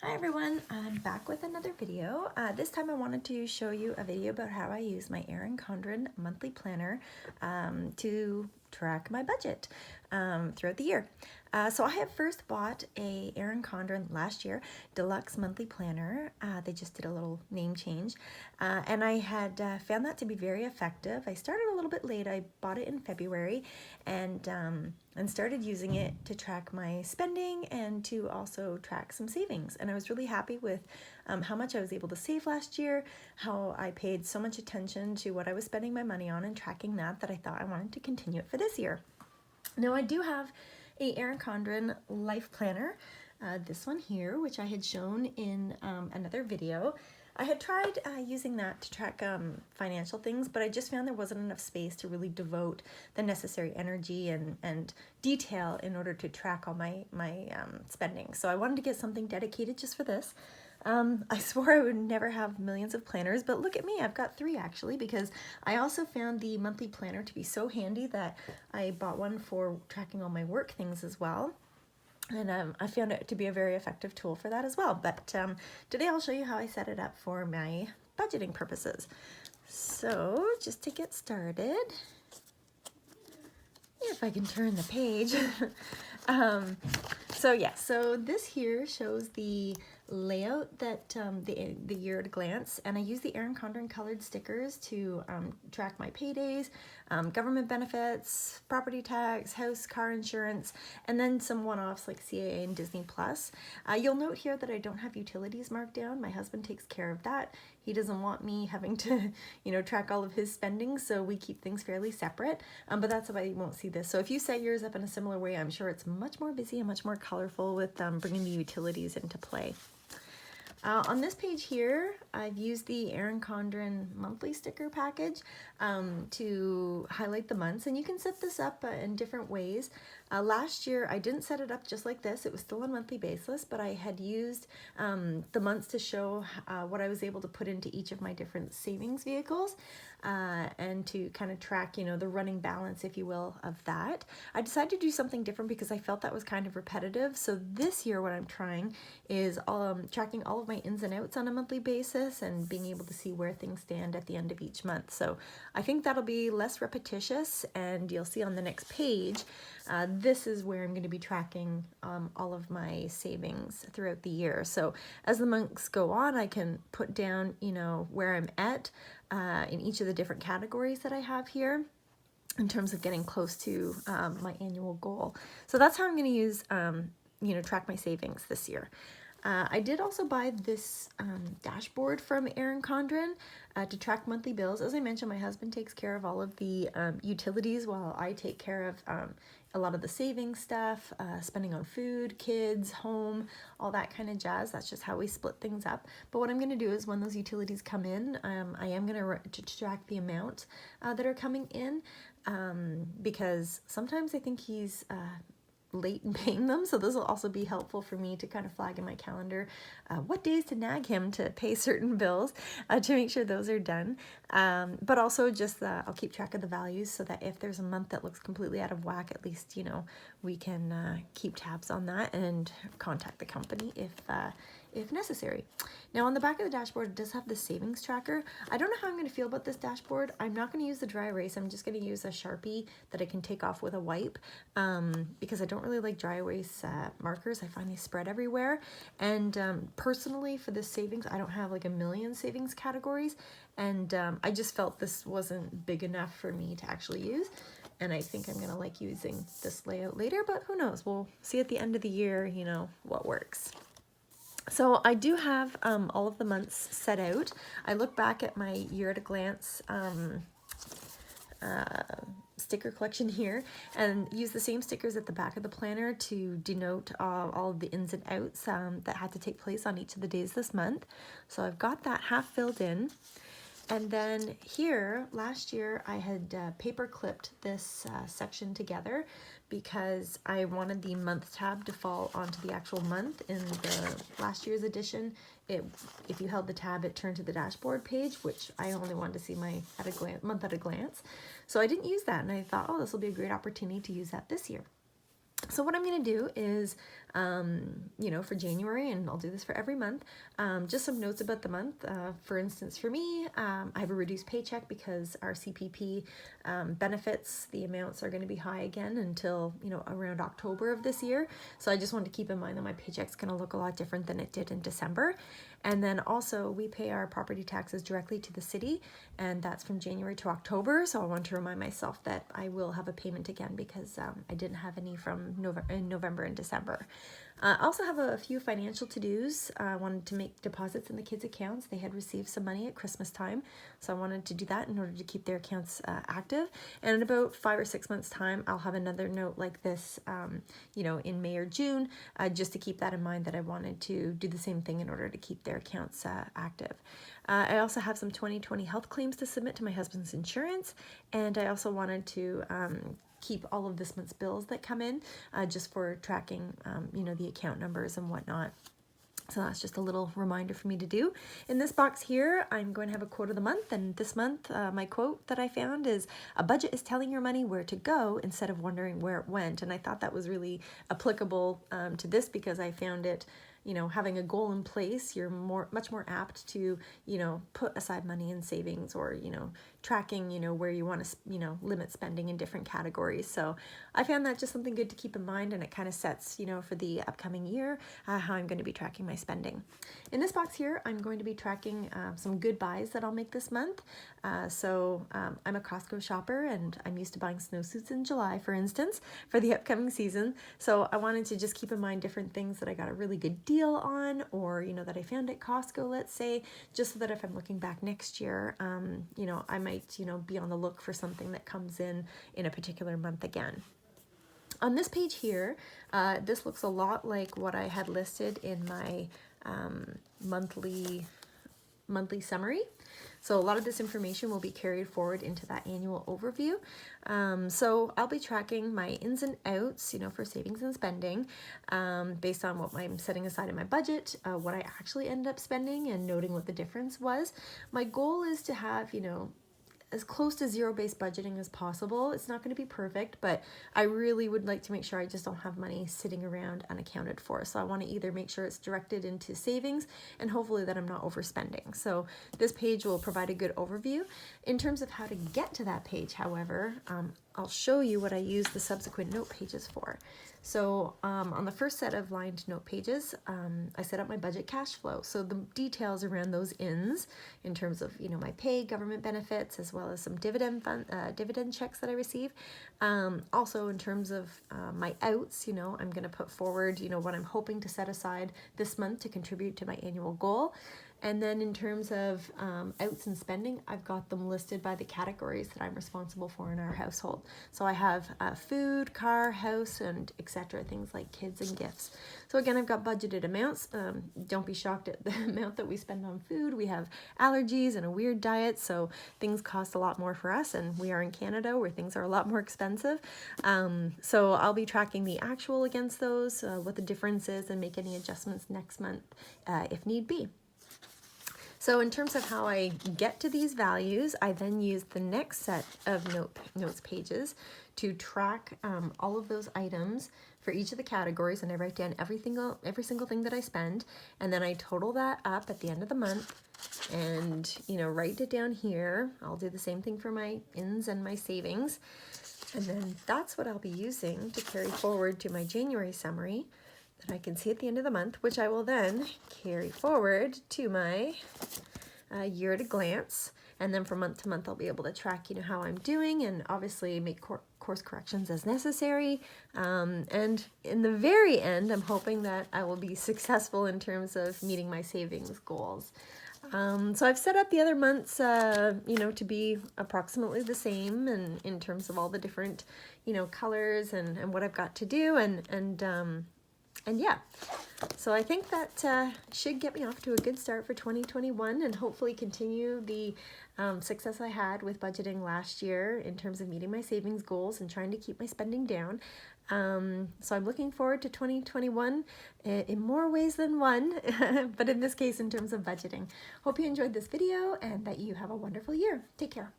Hi everyone, I'm back with another video. This time I wanted to show you a video about how I use my Erin Condren Monthly Planner to track my budget throughout the year. So I had first bought a Erin Condren last year deluxe monthly planner. They just did a little name change, and I had found that to be very effective. I started a little bit late. I bought it in February, and started using it to track my spending and to also track some savings. And I was really happy with how much I was able to save last year, how I paid so much attention to what I was spending my money on and tracking that I thought I wanted to continue it for this year. Now I do have a Erin Condren Life Planner, this one here, which I had shown in another video. I had tried using that to track financial things, but I just found there wasn't enough space to really devote the necessary energy and detail in order to track all my spending. So I wanted to get something dedicated just for this. I swore I would never have millions of planners, but look at me, I've got 3 actually, because I also found the monthly planner to be so handy that I bought one for tracking all my work things as well. And I found it to be a very effective tool for that as well. But today I'll show you how I set it up for my budgeting purposes. So just to get started, if I can turn the page. So this here shows the layout that the year at a glance, and I use the Erin Condren colored stickers to track my paydays, government benefits, property tax, house, car insurance, and then some one-offs like CAA and Disney Plus. You'll note here that I don't have utilities marked down. My husband takes care of that. He doesn't want me having to, track all of his spending, so we keep things fairly separate, but that's why you won't see this. So if you set yours up in a similar way, I'm sure it's much more busy and much more colorful with bringing the utilities into play. On this page here, I've used the Erin Condren monthly sticker package to highlight the months, and you can set this up in different ways. Last year, I didn't set it up just like this. It was still on a monthly basis, but I had used the months to show what I was able to put into each of my different savings vehicles and to kind of track, the running balance, if you will, of that. I decided to do something different because I felt that was kind of repetitive. So this year, what I'm trying is tracking all of my ins and outs on a monthly basis and being able to see where things stand at the end of each month. So I think that'll be less repetitious, and you'll see on the next page, this is where I'm going to be tracking all of my savings throughout the year. So as the months go on, I can put down, where I'm at in each of the different categories that I have here in terms of getting close to my annual goal. So that's how I'm going to use, track my savings this year. I did also buy this dashboard from Erin Condren to track monthly bills. As I mentioned, my husband takes care of all of the utilities while I take care of a lot of the savings stuff, spending on food, kids, home, all that kind of jazz. That's just how we split things up. But what I'm going to do is when those utilities come in, I am going to track the amount that are coming in because sometimes I think he's late in paying them, so this will also be helpful for me to kind of flag in my calendar what days to nag him to pay certain bills to make sure those are done, but also just I'll keep track of the values so that if there's a month that looks completely out of whack, at least we can keep tabs on that and contact the company if necessary. Now on the back of the dashboard, it does have the savings tracker. I don't know how I'm going to feel about this dashboard. I'm not going to use the dry erase. I'm just going to use a Sharpie that I can take off with a wipe because I don't really like dry erase markers. I find they spread everywhere. And personally for this savings, I don't have like a million savings categories. And I just felt this wasn't big enough for me to actually use. And I think I'm going to like using this layout later, but who knows? We'll see at the end of the year, what works. So I do have all of the months set out. I look back at my year at a glance sticker collection here and use the same stickers at the back of the planner to denote all of the ins and outs that had to take place on each of the days this month. So I've got that half filled in. And then here, last year, I had paper clipped this section together because I wanted the month tab to fall onto the actual month. In the last year's edition, if you held the tab, it turned to the dashboard page, which I only wanted to see my month at a glance. So I didn't use that, and I thought, oh, this will be a great opportunity to use that this year. So what I'm going to do is, you know, for January, and I'll do this for every month, just some notes about the month. For instance, for me, I have a reduced paycheck because our CPP benefits, the amounts are going to be high again until, you know, around October of this year. So I just want to keep in mind that my paycheck's going to look a lot different than it did in December. And then also we pay our property taxes directly to the city, and that's from January to October. So I want to remind myself that I will have a payment again because I didn't have any from November and December. I also have a few financial to-dos. I wanted to make deposits in the kids' accounts. They had received some money at Christmas time, so I wanted to do that in order to keep their accounts active. And in about 5 or 6 months' time, I'll have another note like this, you know, in May or June, just to keep that in mind that I wanted to do the same thing in order to keep their accounts active. I also have some 2020 health claims to submit to my husband's insurance, and I also wanted to keep all of this month's bills that come in, just for tracking, you know, the account numbers and whatnot. So that's just a little reminder for me to do. In this box here, I'm going to have a quote of the month, and this month my quote that I found is, "A budget is telling your money where to go instead of wondering where it went." And I thought that was really applicable to this, because I found it, you know, having a goal in place, you're much more apt to, you know, put aside money in savings, or, you know, tracking, you know, where you want to, you know, limit spending in different categories. So I found that just something good to keep in mind, and it kind of sets, you know, for the upcoming year, how I'm going to be tracking my spending. In this box here, I'm going to be tracking some good buys that I'll make this month. I'm a Costco shopper, and I'm used to buying snowsuits in July, for instance, for the upcoming season. So I wanted to just keep in mind different things that I got a really good deal on, or, you know, that I found at Costco, let's say, just so that if I'm looking back next year, you know, I might, you know, be on the look for something that comes in a particular month again. On this page here, this looks a lot like what I had listed in my monthly summary. So a lot of this information will be carried forward into that annual overview. So I'll be tracking my ins and outs, you know, for savings and spending, based on what I'm setting aside in my budget, what I actually ended up spending, and noting what the difference was. My goal is to have, you know, as close to zero-based budgeting as possible. It's not going to be perfect, but I really would like to make sure I just don't have money sitting around unaccounted for. So I want to either make sure it's directed into savings, and hopefully that I'm not overspending. So this page will provide a good overview. In terms of how to get to that page, however, I'll show you what I use the subsequent note pages for. So on the first set of lined note pages, I set up my budget cash flow. So the details around those ins, in terms of, you know, my pay, government benefits, as well as some dividend checks that I receive. Also in terms of my outs, you know, I'm going to put forward, you know, what I'm hoping to set aside this month to contribute to my annual goal. And then in terms of outs and spending, I've got them listed by the categories that I'm responsible for in our household. So I have food, car, house, and etc., things like kids and gifts. So again, I've got budgeted amounts. Don't be shocked at the amount that we spend on food. We have allergies and a weird diet, so things cost a lot more for us, and we are in Canada where things are a lot more expensive. So I'll be tracking the actual against those, what the difference is, and make any adjustments next month if need be. So in terms of how I get to these values, I then use the next set of notes pages to track all of those items for each of the categories, and I write down every single thing that I spend, and then I total that up at the end of the month, and, you know, write it down here. I'll do the same thing for my ins and my savings, and then that's what I'll be using to carry forward to my January summary that I can see at the end of the month, which I will then carry forward to my year at a glance. And then from month to month, I'll be able to track, you know, how I'm doing, and obviously make course corrections as necessary. And in the very end, I'm hoping that I will be successful in terms of meeting my savings goals. So I've set up the other months, you know, to be approximately the same, and in terms of all the different, you know, colors and what I've got to do, and yeah, so I think that should get me off to a good start for 2021, and hopefully continue the success I had with budgeting last year in terms of meeting my savings goals and trying to keep my spending down. So I'm looking forward to 2021 in more ways than one, but in this case in terms of budgeting. Hope you enjoyed this video and that you have a wonderful year. Take care.